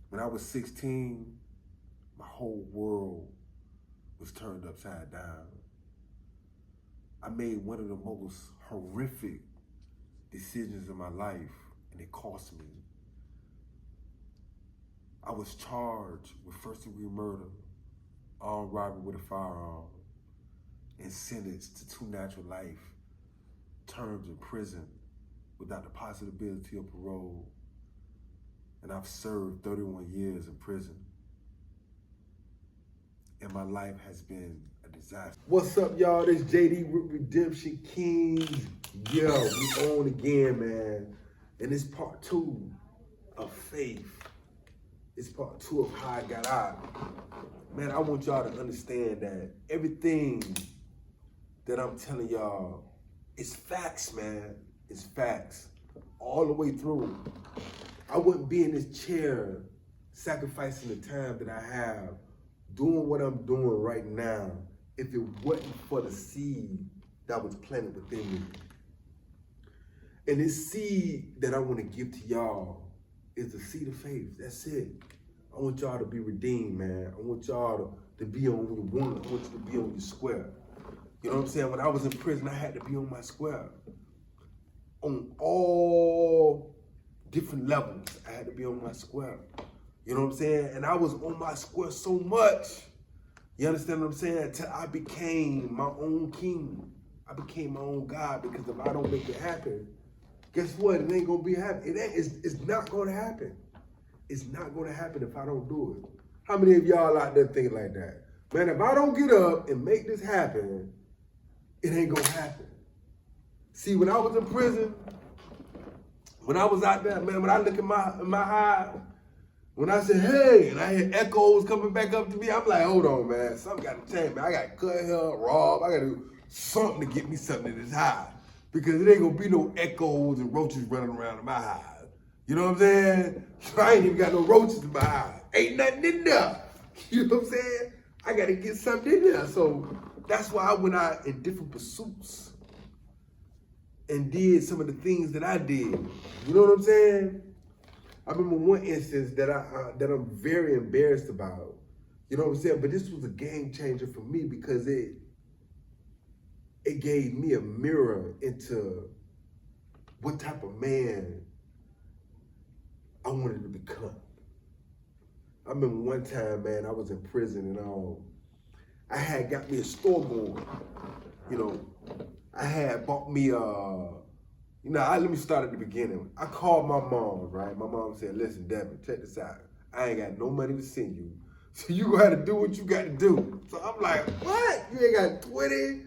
When I was 16, my whole world was turned upside down. I made one of the most horrific decisions in my life, and it cost me. I was charged with first-degree murder, armed robbery with a firearm, and sentenced to 2 natural life terms in prison without the possibility of parole. And I've served 31 years in prison. And my life has been a disaster. What's up, y'all? This JD with Redemption Kings. Yo, we on again, man. And it's part 2 of faith. It's part 2 of how I got out. Man, I want y'all to understand that everything that I'm telling y'all is facts, man. It's facts. All the way through. I wouldn't be in this chair sacrificing the time that I have doing what I'm doing right now if it wasn't for the seed that was planted within me. And this seed that I want to give to y'all is the seed of faith. That's it. I want y'all to be redeemed, man. I want y'all to be on your one. I want you to be on your square. You know what I'm saying? When I was in prison, I had to be on my square. On all different levels, I had to be on my square. You know what I'm saying? And I was on my square so much, you understand what I'm saying? Until I became my own king. I became my own God, because if I don't make it happen, guess what? It ain't gonna be happening. It's not gonna happen. It's not gonna happen if I don't do it. How many of y'all out there think like that? Man, if I don't get up and make this happen, it ain't gonna happen. See, when I was in prison, when I was out there, man, when I look in my eye, when I said, hey, and I hear echoes coming back up to me, I'm like, hold on, man, something got to change, man. I got to cut hair, rob, I got to do something to get me something this high, because it ain't going to be no echoes and roaches running around in my hive. You know what I'm saying? So I ain't even got no roaches in my hive. Ain't nothing in there. You know what I'm saying? I got to get something in there. So that's why I went out in different pursuits and did some of the things that I did. You know what I'm saying? I remember one instance that I'm very embarrassed about. You know what I'm saying? But this was a game changer for me, because it gave me a mirror into what type of man I wanted to become. I remember one time, man, I was in prison and I had got me a store going. You know, I had bought me let me start at the beginning. I called my mom, right? My mom said, listen, Devin, check this out. I ain't got no money to send you, so you gotta do what you gotta do. So I'm like, what? You ain't got 20?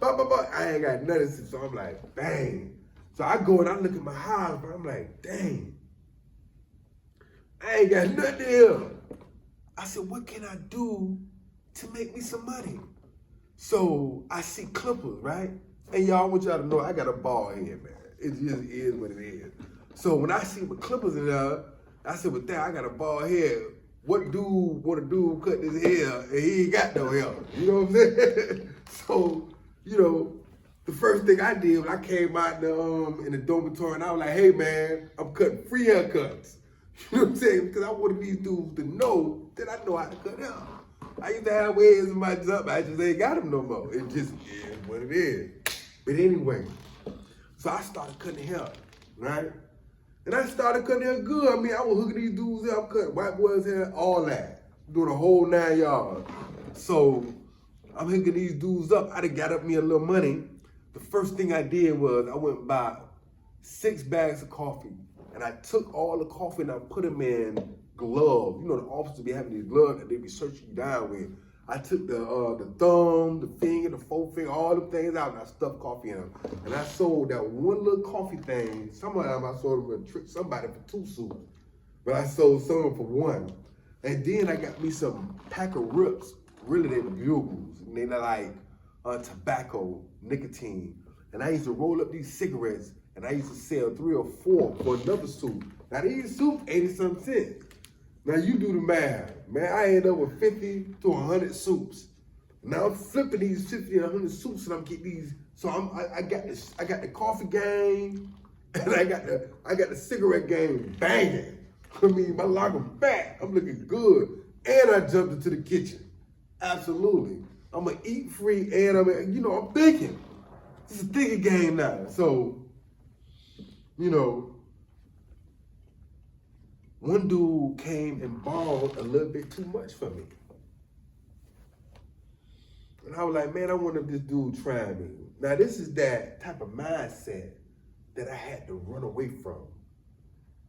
Blah, blah, blah. I ain't got nothing. So I'm like, dang. So I go and I look at my house, but I'm like, dang. I ain't got nothing here. I said, what can I do to make me some money? So I see clippers, right? And y'all, I want y'all to know I got a bald head, man. It just is what it is. So when I see my clippers in there, I said, well, damn, I got a bald head. What dude want to do cut this hair and he ain't got no hair? You know what I'm saying? So, you know, the first thing I did when I came out in the dormitory, and I was like, hey, man, I'm cutting free haircuts. You know what I'm saying? Because I wanted these dudes to know that I know how to cut hair. I used to have waves in my job, I just ain't got them no more. It just is what it is. But anyway, so I started cutting hair, right? And I started cutting hair good. I mean, I was hooking these dudes up, I'm cutting white boys' hair, all that. Doing a whole 9 yards. So I'm hooking these dudes up. I done got up me a little money. The first thing I did was I went and bought 6 bags of coffee. And I took all the coffee and I put them in gloves. You know, the officers be having these gloves that they be searching you down with. I took the thumb, the finger, the forefinger, all them things out, and I stuffed coffee in them. And I sold that one little coffee thing. Some of them I sold them to trick somebody for 2 suits. But I sold some of them for 1. And then I got me some pack of Rips. Really, they were bugles. And they're like tobacco, nicotine. And I used to roll up these cigarettes, and I used to sell 3 or 4 for another suit. Now these suits, 80-something cents. Now you do the math. Man, I end up with 50 to 100 soups. Now I'm flipping these 50 and 100 soups, and I'm getting these. So I got the coffee game, and I got the cigarette game banging. I mean, my locker fat. I'm looking good. And I jumped into the kitchen. Absolutely. I'm going to eat free and I'm thinking. It's a thinking game now. So, one dude came and borrowed a little bit too much from me. And I was like, man, I wonder if this dude trying me. Now, this is that type of mindset that I had to run away from.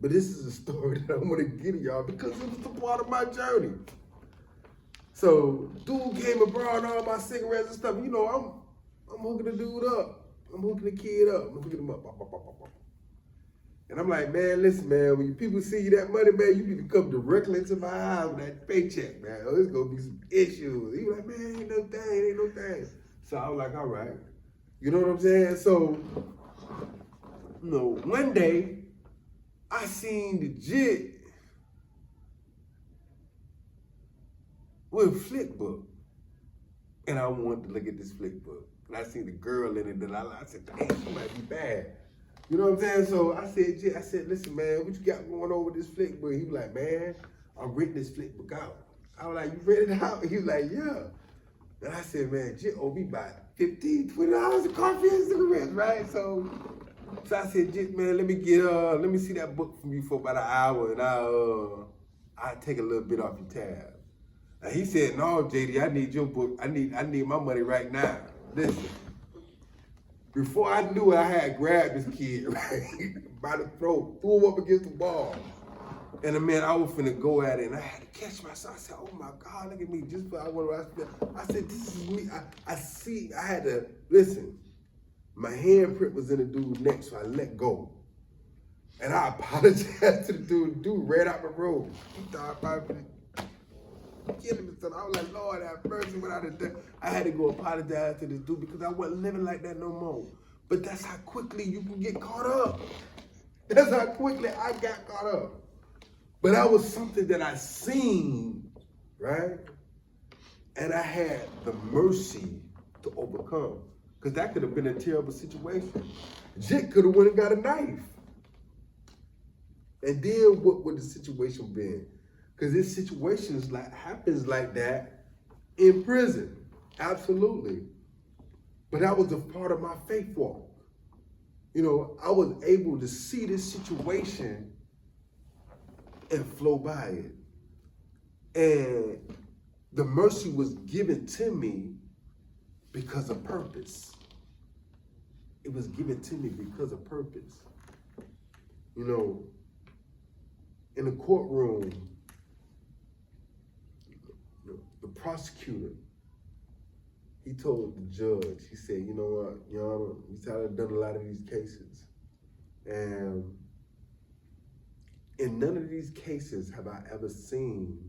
But this is a story that I want to get to y'all because it was a part of my journey. So, dude came and brought all my cigarettes and stuff. I'm hooking the dude up. I'm hooking the kid up. I'm hooking him up. And I'm like, man, listen, man, when people see you that money, man, you need to come directly into my eyes with that paycheck, man. Oh, there's going to be some issues. He was like, man, ain't no thing. So I was like, all right. You know what I'm saying? So, one day, I seen the jit with a flick book. And I wanted to look at this flick book. And I seen the girl in it, and I said, dang, she might be bad. You know what I'm saying? So I said, listen, man, what you got going on with this flick book? He was like, man, I'm renting this flick book out. I was like, you rent it out? He was like, yeah. And I said, man, Jit owe me about $15, $20 of coffee and cigarettes, right? So I said, Jit, man, let me see that book from you for about an hour, and I'll take a little bit off your tab. And he said, no, JD, I need your book. I need my money right now. Listen. Before I knew it, I had grabbed this kid, right, by the throat, threw him up against the wall. And man, I was finna go at it, and I had to catch myself. I said, oh my God, look at me. I said, this is me. I had to, listen, my handprint was in the dude's neck, so I let go. And I apologized to the dude. The dude ran out the road. He thought probably killing me. So I was like, Lord, have mercy. I had to go apologize to this dude because I wasn't living like that no more. But that's how quickly you can get caught up. That's how quickly I got caught up. But that was something that I seen, right? And I had the mercy to overcome. Because that could have been a terrible situation. Jit could have went and got a knife. And then what would the situation been? Because this situation happens like that in prison. Absolutely. But that was a part of my faith walk. I was able to see this situation and flow by it. And the mercy was given to me because of purpose. It was given to me because of purpose. In the courtroom, the prosecutor, he told the judge, he said, you know what, Your Honor, he said, I've done a lot of these cases. And in none of these cases have I ever seen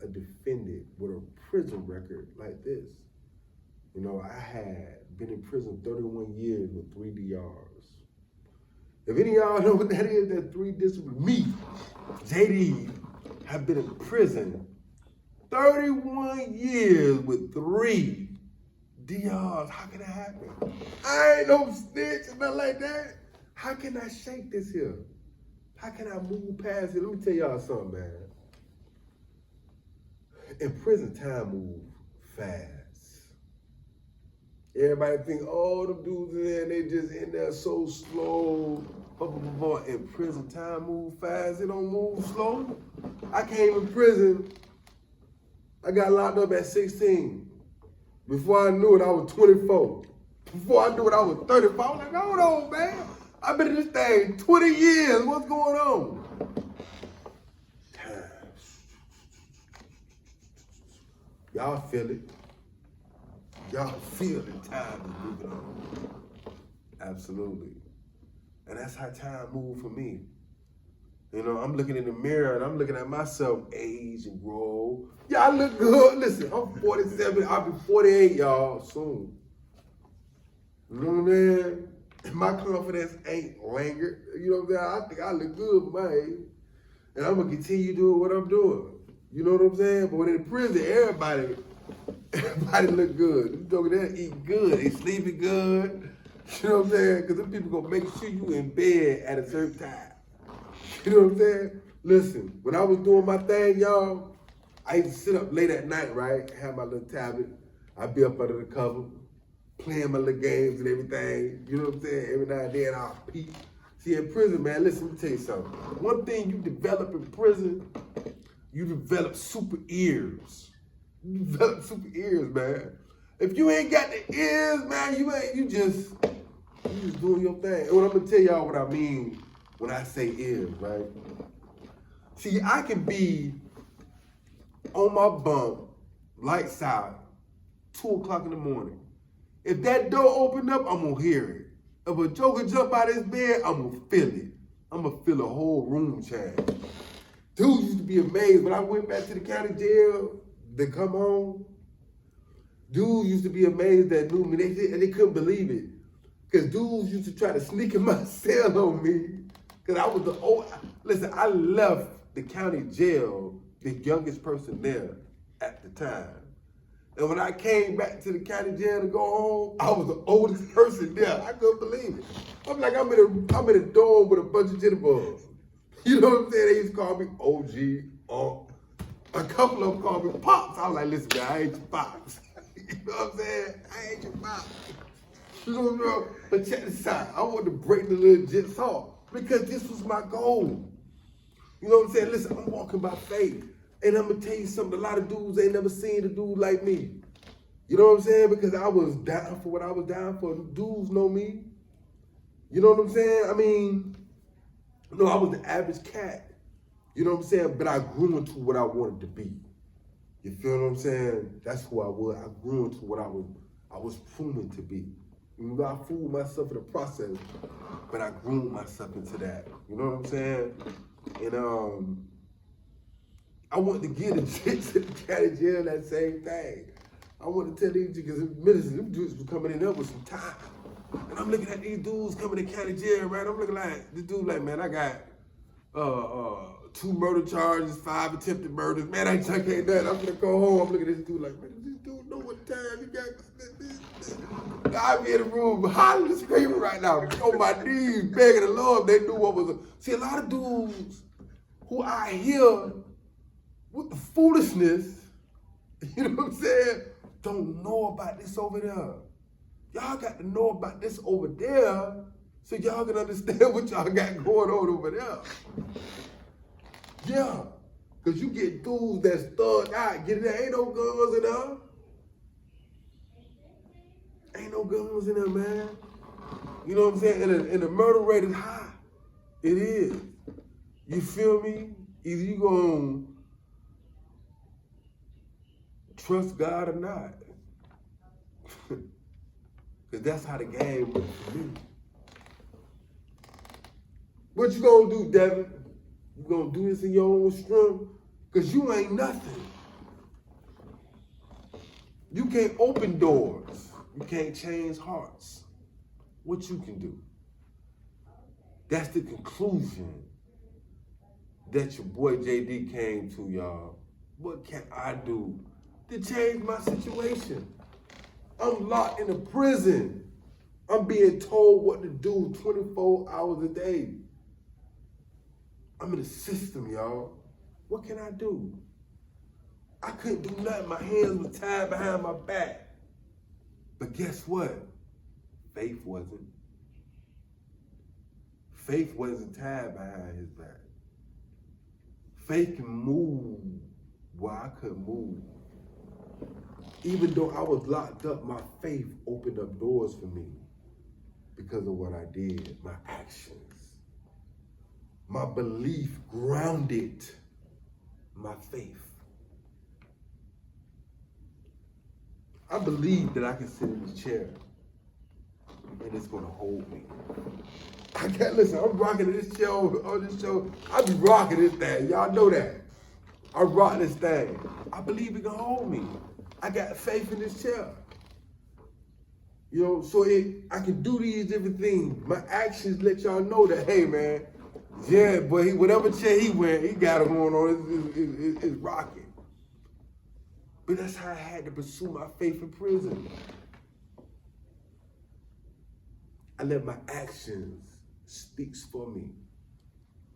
a defendant with a prison record like this. I had been in prison 31 years with 3 DRs. If any of y'all know what that is, that 3 disciplines, me, JD, have been in prison 31 years with 3 DRs. How can that happen? I ain't no snitch or nothing like that. How can I shake this here? How can I move past it? Let me tell y'all something, man. In prison, time moves fast. Everybody think, oh, them dudes in there, they just in there so slow. In prison, time moves fast. It don't move slow. I came in prison. I got locked up at 16. Before I knew it, I was 24. Before I knew it, I was 35. I was like, hold on, man. I've been in this thing 20 years. What's going on? Time. Y'all feel it. Y'all feel the time is moving on. Absolutely. And that's how time moved for me. I'm looking in the mirror and I'm looking at myself age and grow. Yeah, I look good. Listen, I'm 47. I'll be 48, y'all, soon. You know what I'm saying? My confidence ain't languid. You know what I'm saying? I think I look good for my age. And I'm going to continue doing what I'm doing. You know what I'm saying? But when in prison, everybody look good. Them people there eat good. They sleeping good. You know what I'm saying? Because them people going to make sure you in bed at a certain time. You know what I'm saying? Listen, when I was doing my thing, y'all, I used to sit up late at night, right? Have my little tablet. I'd be up under the cover, playing my little games and everything. You know what I'm saying? Every now and then I'll peek. See, in prison, man, listen, let me tell you something. One thing you develop in prison, you develop super ears. You develop super ears, man. If you ain't got the ears, man, you just doing your thing. And I'm gonna tell y'all what I mean when I say ears, right? See, I can be on my bunk, lights out, 2 o'clock in the morning. If that door opened up, I'm gonna hear it. If a joker jump out of his bed, I'm gonna feel it. I'm gonna feel the whole room change. Dudes used to be amazed when I went back to the county jail to come home. Dudes used to be amazed that knew me. They couldn't believe it. Because dudes used to try to sneak in my cell on me. Because I was the old. Listen, I left the county jail the youngest person there at the time. And when I came back to the county jail to go home, I was the oldest person there. I couldn't believe it. I'm like, I'm in a dorm with a bunch of jitterbugs. You know what I'm saying? They used to call me OG. A couple of them called me Pops. I was like, listen, man, I ain't your Pops. You know what I'm saying? I ain't your Pops. You know what I'm saying? But check this out. I wanted to break the little jits off because this was my goal. You know what I'm saying? Listen, I'm walking by faith. And I'm going to tell you something. A lot of dudes ain't never seen a dude like me. You know what I'm saying? Because I was down for what I was down for. Dudes know me. You know what I'm saying? I mean, no, I was the average cat. You know what I'm saying? But I grew into what I wanted to be. You feel what I'm saying? That's who I was. I grew into what I was proven to be. You know, I fooled myself in the process, but I groomed myself into that. You know what I'm saying? And I wanted to give the chicks in the county jail that same thing. I wanted to tell these because ministers, them dudes was coming in there with some time. And I'm looking at these dudes coming in county jail, right? I'm looking like, this dude like, man, I got 2 murder charges, 5 attempted murders. Man, I can't do that. I'm gonna go home. I'm looking at this dude like, man, this dude know what time he got. I be in the room hollering and screaming right now, on my knees, begging the Lord. They knew what was. See, a lot of dudes who I hear with the foolishness, you know what I'm saying, don't know about this over there. Y'all got to know about this over there so y'all can understand what y'all got going on over there. Yeah, because you get dudes that's thugged out, get it there, ain't no guns in there. Ain't no guns in there, man. You know what I'm saying? And the murder rate is high. It is. You feel me? Either you gonna trust God or not. Because that's how the game works for me. What you gonna do, Devin? You gonna do this in your own strength? Because you ain't nothing. You can't open doors. You can't change hearts. What you can do? That's the conclusion that your boy JD came to, y'all. What can I do to change my situation? I'm locked in a prison. I'm being told what to do 24 hours a day. I'm in the system, y'all. What can I do? I couldn't do nothing. My hands were tied behind my back. But guess what? Faith wasn't. Faith wasn't tied behind his back. Faith can move where I couldn't move. Even though I was locked up, my faith opened up doors for me because of what I did, my actions. My belief grounded my faith. I believe that I can sit in this chair and it's gonna hold me. Listen, I'm rocking this show, on this show. I be rocking this thing, y'all know that. I rock this thing. I believe it can hold me. I got faith in this chair. You know, so I can do these different things. My actions let y'all know that, hey man, yeah, but whatever chair he went, he got it going on, it's rocking. But that's how I had to pursue my faith in prison. I let my actions speak for me.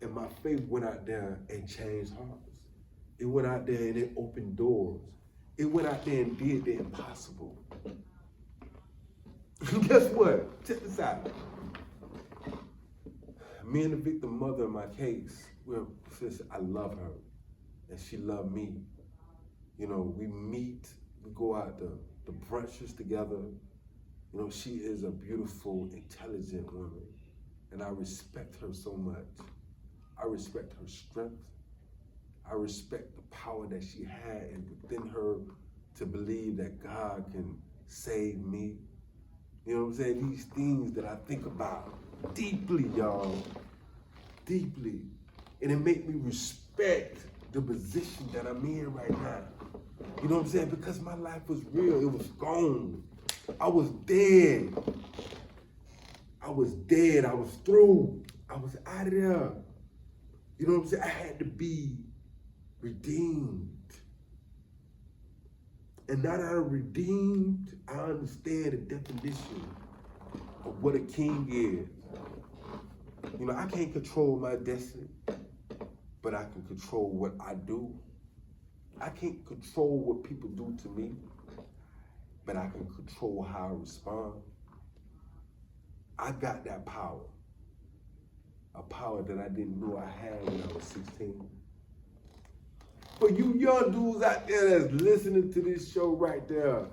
And my faith went out there and changed hearts. It went out there and it opened doors. It went out there and did the impossible. Guess what? Check this out. Me and the victim mother in my case, sis, I love her. And she loved me. You know, we meet, we go out to brunches together. You know, she is a beautiful, intelligent woman. And I respect her so much. I respect her strength. I respect the power that she had and within her to believe that God can save me. You know what I'm saying? These things that I think about deeply, y'all, deeply. And it makes me respect the position that I'm in right now. You know what I'm saying? Because my life was real, it was gone. I was dead. I was dead, I was through. I was out of there. You know what I'm saying? I had to be redeemed. And now that I'm redeemed, I understand the definition of what a king is. You know, I can't control my destiny, but I can control what I do. I can't control what people do to me, but I can control how I respond. I got that power. A power that I didn't know I had when I was 16. For you young dudes out there that's listening to this show right there,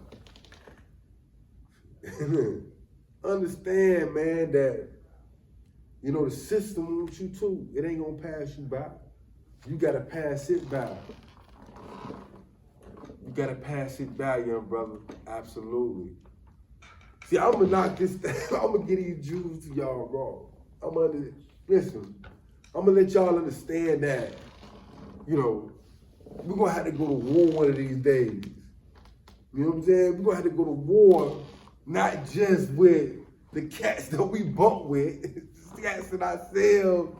understand, man, that, you know, the system wants you too. It ain't gonna pass you by. You gotta pass it by. You gotta pass it by, young brother. Absolutely. See, I'm gonna knock this down. I'm gonna get these Jews to y'all wrong. Listen, I'm gonna let y'all understand that, you know, we're gonna have to go to war one of these days. You know what I'm saying? We're gonna have to go to war, not just with the cats that we bump with, cats that I sell,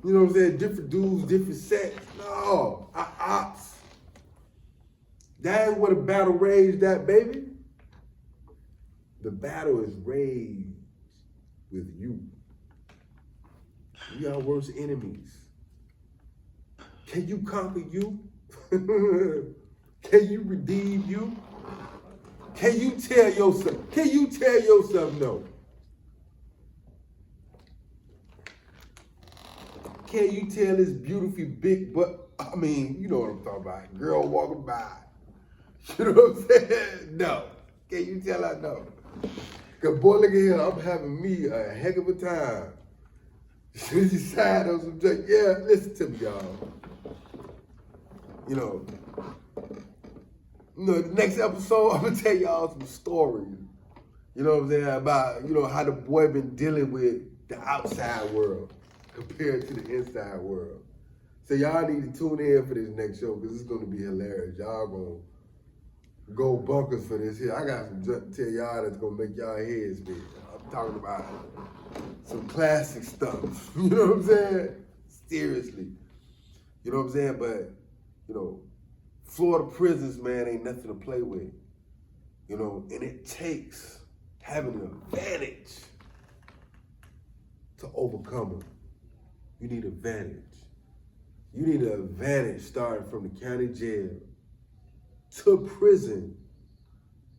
you know what I'm saying, different dudes, different sets. No, our ops. That ain't what a battle raged at, baby. The battle is raged with you. We are worst enemies. Can you conquer you? Can you redeem you? Can you tell yourself no? Can you tell this beautiful big butt, I mean, you know what I'm talking about, girl walking by. You know what I'm saying? No. Can you tell her no? Cause boy, look at here, I'm having me a heck of a time. She decided on some junk. Yeah, listen to me, y'all. You know, the next episode, I'm gonna tell y'all some stories. You know what I'm saying? About, you know, how the boy been dealing with the outside world compared to the inside world. So y'all need to tune in for this next show because it's gonna be hilarious. Y'all gonna go bunkers for this here. I got some junk to tell y'all that's gonna make y'all heads spin. I'm talking about some classic stuff. You know what I'm saying? Seriously. You know what I'm saying? But, you know, Florida prisons, man, ain't nothing to play with. You know, and it takes having an advantage to overcome them. You need advantage. You need an advantage starting from the county jail to prison.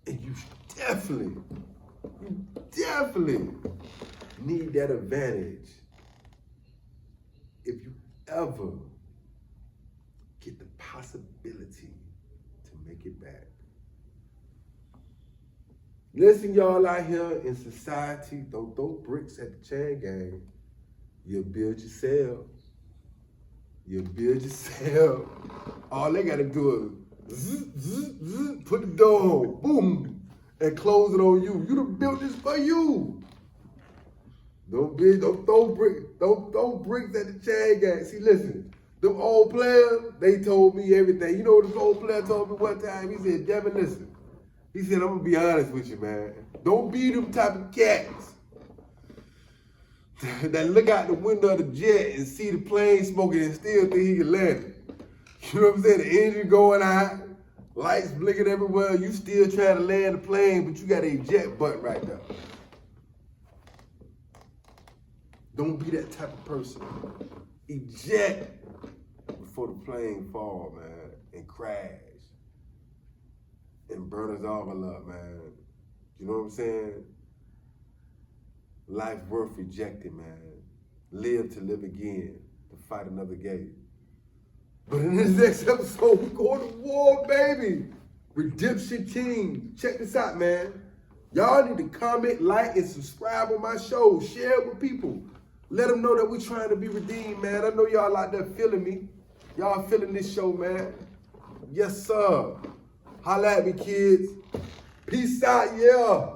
And you definitely need that advantage if you ever get the possibility to make it back. Listen, y'all out here in society, don't throw bricks at the chain gang. You'll build yourself. You'll build yourself. All they gotta do is zzz, zzz, zzz, put the door on, boom, and close it on you. You done built this for you. Don't throw bricks at the chain gang. See, listen, them old players, they told me everything. You know what this old player told me one time? He said, Devin, listen. He said, I'm gonna be honest with you, man. Don't be them type of cats that look out the window of the jet and see the plane smoking and still think he can land it. You know what I'm saying? The engine going out, lights blinking everywhere. You still trying to land the plane, but you got a jet button right there. Don't be that type of person. eject before the plane fall, man, and crash and burn us all up, man. You know what I'm saying? Life worth rejecting, man. Live to live again, to fight another game. But in this next episode, we're going to war, baby. Redemption Team. Check this out, man. Y'all need to comment, like, and subscribe on my show. Share it with people. Let them know that we're trying to be redeemed, man. I know y'all out there feeling me. Y'all feeling this show, man. Yes, sir. Holla at me, kids. Peace out, yeah.